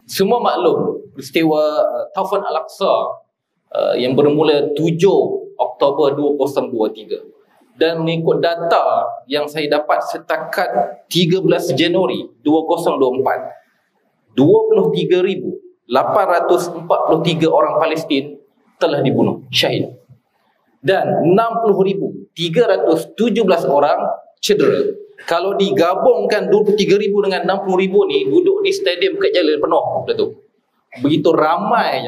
Semua maklum peristiwa Taufan Al-Aqsa yang bermula 7 Oktober 2023, dan mengikut data yang saya dapat setakat 13 Januari 2024, 23,843 orang Palestin telah dibunuh syahid dan 60,317 orang cedera. Kalau digabungkan 23,000 dengan 60,000 ni, duduk di stadium Bukit Jalil penuh, Datuk. Begitu ramai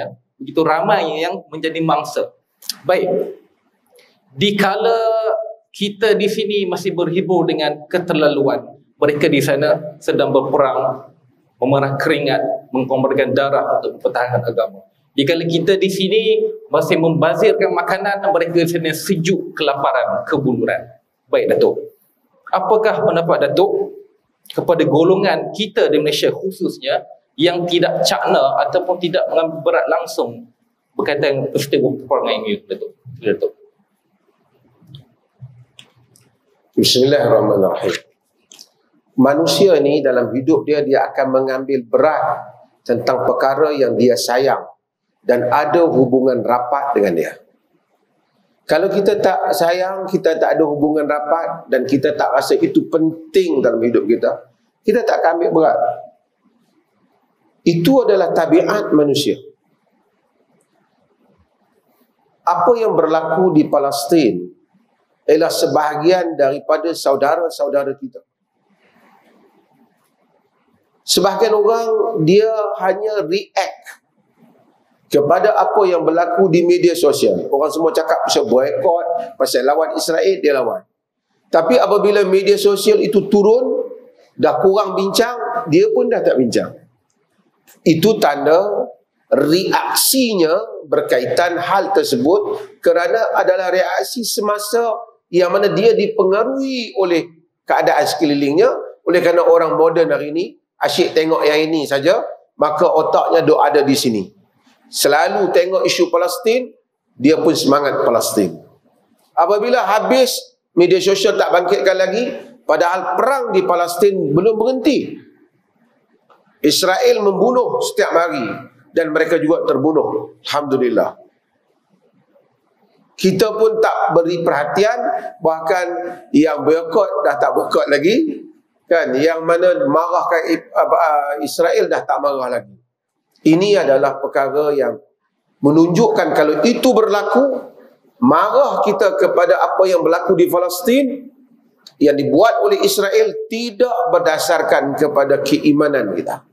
yang menjadi mangsa. Baik. Dikala kita di sini masih berhibur dengan keterlaluan, mereka di sana sedang berperang, memerah keringat, mengkorbankan darah untuk mempertahankan agama. Dikala kita di sini masih membazirkan makanan, mereka di sana sejuk, kelaparan, kebuluran. Baik, Datuk. Apakah pendapat Datuk kepada golongan kita di Malaysia khususnya yang tidak cakna ataupun tidak mengambil berat langsung berkaitan dengan peristiwa peperangan ini, Datuk? Datuk. Bismillahirrahmanirrahim. Manusia ni dalam hidup dia akan mengambil berat tentang perkara yang dia sayang dan ada hubungan rapat dengan dia. Kalau kita tak sayang, kita tak ada hubungan rapat dan kita tak rasa itu penting dalam hidup kita, kita tak akan ambil berat. Itu adalah tabiat manusia. Apa yang berlaku di Palestin ialah sebahagian daripada saudara-saudara kita. Sebahagian orang dia hanya react kepada apa yang berlaku di media sosial. Orang semua cakap pasal boycott, pasal lawan Israel, dia lawan. Tapi apabila media sosial itu turun, dah kurang bincang, dia pun dah tak bincang. Itu tanda reaksinya berkaitan hal tersebut kerana adalah reaksi semasa yang mana dia dipengaruhi oleh keadaan sekelilingnya. Oleh kerana orang moden hari ini asyik tengok yang ini saja, maka otaknya duk ada di sini. Selalu tengok isu Palestin, dia pun semangat Palestin. Apabila habis, media sosial tak bangkitkan lagi, padahal perang di Palestin belum berhenti. Israel membunuh setiap hari dan mereka juga terbunuh. Alhamdulillah. Kita pun tak beri perhatian, bahkan yang boikot dah tak boikot lagi, kan? Yang mana marahkan Israel dah tak marah lagi. Ini adalah perkara yang menunjukkan kalau itu berlaku, marah kita kepada apa yang berlaku di Palestin yang dibuat oleh Israel tidak berdasarkan kepada keimanan kita.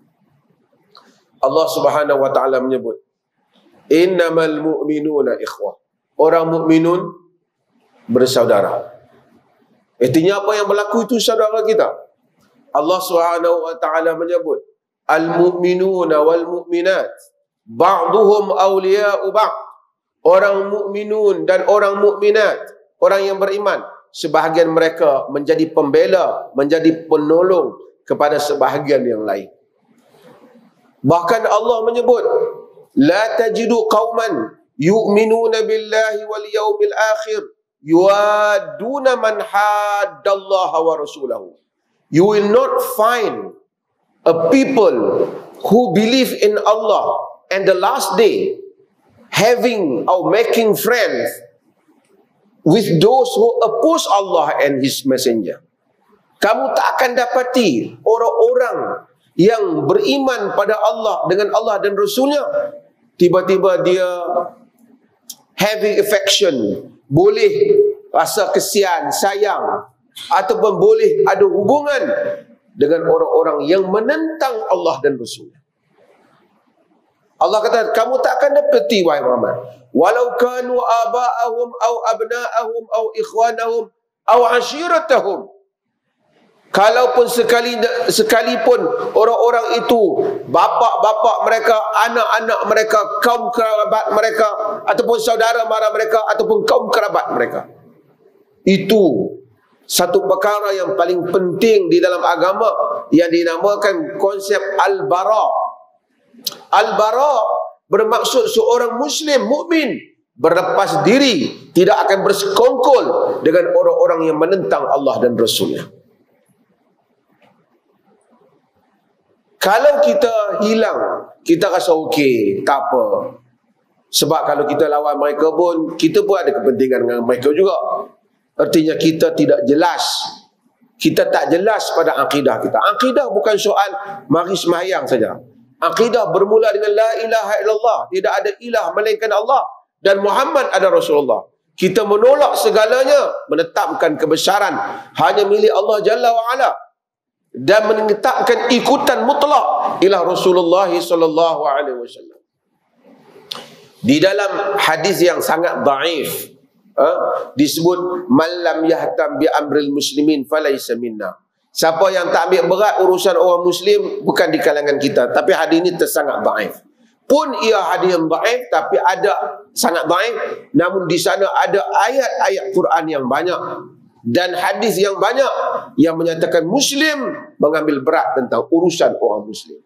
Allah Subhanahu wa taala menyebut, innamal mu'minuna ikhwah. Orang mukminun bersaudara. Artinya apa yang berlaku itu saudara kita. Allah Subhanahu wa taala menyebut, al-mu'minuna wal mu'minat ba'duhum awliya'u ba'd. Orang mukminun dan orang mukminat, orang yang beriman, sebahagian mereka menjadi pembela, menjadi penolong kepada sebahagian yang lain. Bahkan Allah menyebut, la tajidu qauman yu'minuna billahi wal yawmil akhir yuaduna man haddallaha wa rasulahu. You will not find a people who believe in Allah and the last day having or making friends with those who oppose Allah and His Messenger. Kamu tak akan dapati orang-orang yang beriman pada Allah dengan Allah dan Rasulnya, tiba-tiba dia having affection, boleh rasa kesian, sayang, ataupun boleh ada hubungan dengan orang-orang yang menentang Allah dan Rasulnya. Allah kata, kamu tak akan dapati, wahai Muhammad, walau kanu aba'ahum au abna'ahum au ikhwanahum au ashiratahum. Kalaupun sekalipun orang-orang itu bapa-bapa mereka, anak-anak mereka, kaum kerabat mereka, ataupun saudara mara mereka, ataupun kaum kerabat mereka. Itu satu perkara yang paling penting di dalam agama yang dinamakan konsep al-bara. Al-bara bermaksud seorang muslim mukmin berlepas diri, tidak akan bersekongkol dengan orang-orang yang menentang Allah dan Rasulnya. Kalau kita hilang, kita rasa okey, tak apa. Sebab kalau kita lawan mereka pun, kita pun ada kepentingan dengan mereka juga. Artinya kita tidak jelas. Kita tak jelas pada akidah kita. Akidah bukan soal mari sembahyang saja. Akidah bermula dengan la ilaha illallah. Tidak ada ilah melainkan Allah. Dan Muhammad ada Rasulullah. Kita menolak segalanya, menetapkan kebesaran hanya milik Allah Jalla wa'ala. Dan menetapkan ikutan mutlak ila Rasulullah sallallahu alaihi wasallam. Di dalam hadis yang sangat dhaif, disebut man lam yahtam bi amril muslimin falaysa minna. Siapa yang tak ambil berat urusan orang muslim bukan di kalangan kita. Tapi hadis ini tersangat dhaif. Pun ia hadis yang dhaif, tapi ada sangat dhaif, namun di sana ada ayat-ayat Quran yang banyak dan hadis yang banyak yang menyatakan muslim mengambil berat tentang urusan orang muslim.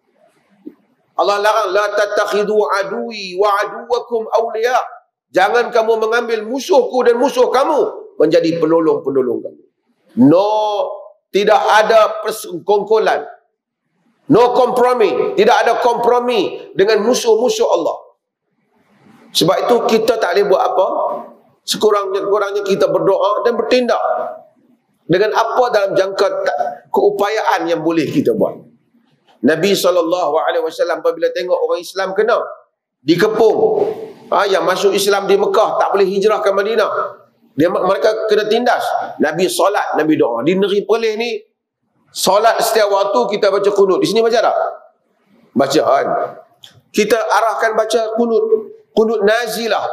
Allah larang, la tattakhidhu aduwi wa aduwakum awliya. Jangan kamu mengambil musuhku dan musuh kamu menjadi penolong-penolong kamu. No, tidak ada persekongkolan. No kompromi. Tidak ada kompromi dengan musuh-musuh Allah. Sebab itu kita tak boleh buat apa. Sekurang-kurangnya kita berdoa dan bertindak dengan apa dalam jangka keupayaan yang boleh kita buat. Nabi SAW apabila tengok orang Islam kena dikepung, yang masuk Islam di Mekah tak boleh hijrah ke Madinah, mereka kena tindas, Nabi solat, Nabi doa. Di negeri Perlis ni solat setiap waktu kita baca kunut. Di sini baca tak? Bacaan kita arahkan baca kunut, kunut nazilah,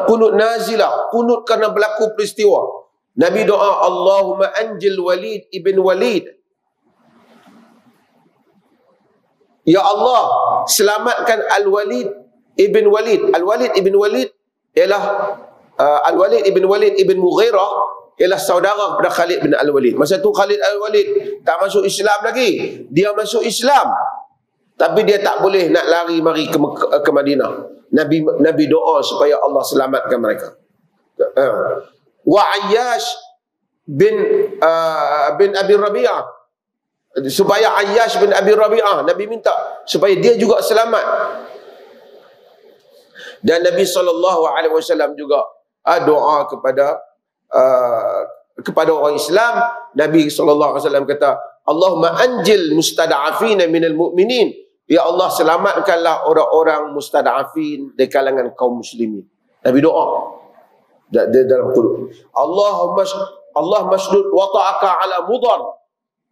kunut nazilah, kunut kerana berlaku peristiwa. Nabi doa, Allahumma anjil Walid ibn Walid. Ya Allah, selamatkan Al-Walid ibn Walid. Al-Walid ibn Walid ialah Al-Walid ibn Walid ibn Mughirah ialah saudara kepada Khalid bin Al-Walid. Masa tu Khalid Al-Walid tak masuk Islam lagi. Dia masuk Islam, tapi dia tak boleh nak lari mari ke Madinah. Nabi doa supaya Allah selamatkan mereka. Wa Ayyash bin Abi Rabi'ah, supaya Ayyash bin Abi Rabi'ah, Nabi minta supaya dia juga selamat. Dan Nabi SAW juga doa kepada orang Islam. Nabi SAW kata, Allahumma anjil mustada'afina minal mu'minin. Ya Allah, selamatkanlah orang-orang mustada'afin di kalangan kaum muslimin. Nabi doa dalam qulub. Allah masdud wata'aka ala mudar.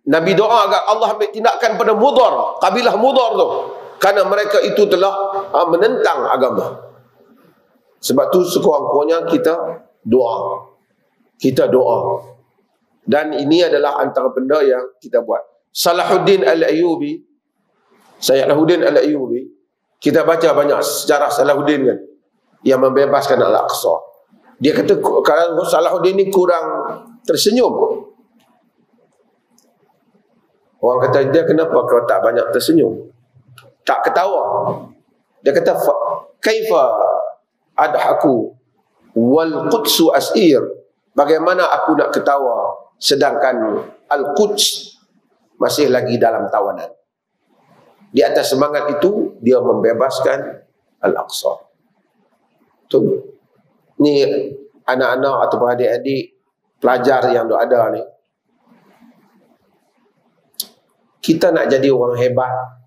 Nabi doa agar Allah ambil tindakan pada Mudar, kabilah Mudar tu, kerana mereka itu telah menentang agama. Sebab tu sekurang-kurangnya kita doa. Kita doa. Dan ini adalah antara benda yang kita buat. Salahuddin Al-Ayyubi, Salahuddin Al-Ayyubi, kita baca banyak sejarah Salahuddin kan, yang membebaskan Al-Aqsa. Dia kata kalau Salahuddin ni kurang tersenyum. Orang kata dia, kenapa kau tak banyak tersenyum, tak ketawa? Dia kata, kaifa adhaku wal qudsu asir. Bagaimana aku nak ketawa sedangkan Al-Quds masih lagi dalam tawanan. Di atas semangat itu dia membebaskan Al-Aqsa. Tu ni anak-anak atau adik-adik pelajar yang ada ni, kita nak jadi orang hebat,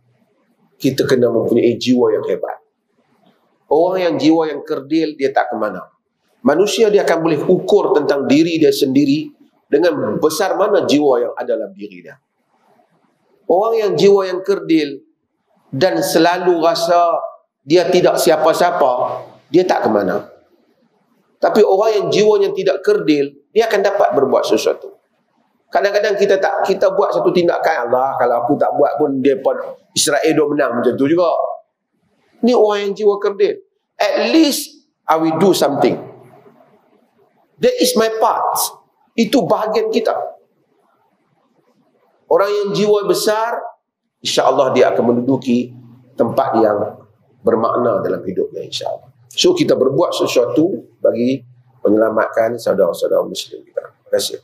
kita kena mempunyai jiwa yang hebat. Orang yang jiwa yang kerdil, dia tak ke mana. Manusia dia akan boleh ukur tentang diri dia sendiri dengan besar mana jiwa yang ada dalam diri dia. Orang yang jiwa yang kerdil dan selalu rasa dia tidak siapa-siapa, dia tak ke mana. Tapi orang yang jiwanya tidak kerdil, dia akan dapat berbuat sesuatu. Kadang-kadang kita buat satu tindakan, Allah, kalau aku tak buat pun dia pun Israel dah menang, macam tu juga. Ni orang yang jiwa kerdil. At least I will do something. That is my part. Itu bahagian kita. Orang yang jiwa besar, insya-Allah dia akan menduduki tempat yang bermakna dalam hidupnya, insya-Allah. So kita berbuat sesuatu bagi menyelamatkan saudara-saudara Muslim kita. Terima kasih.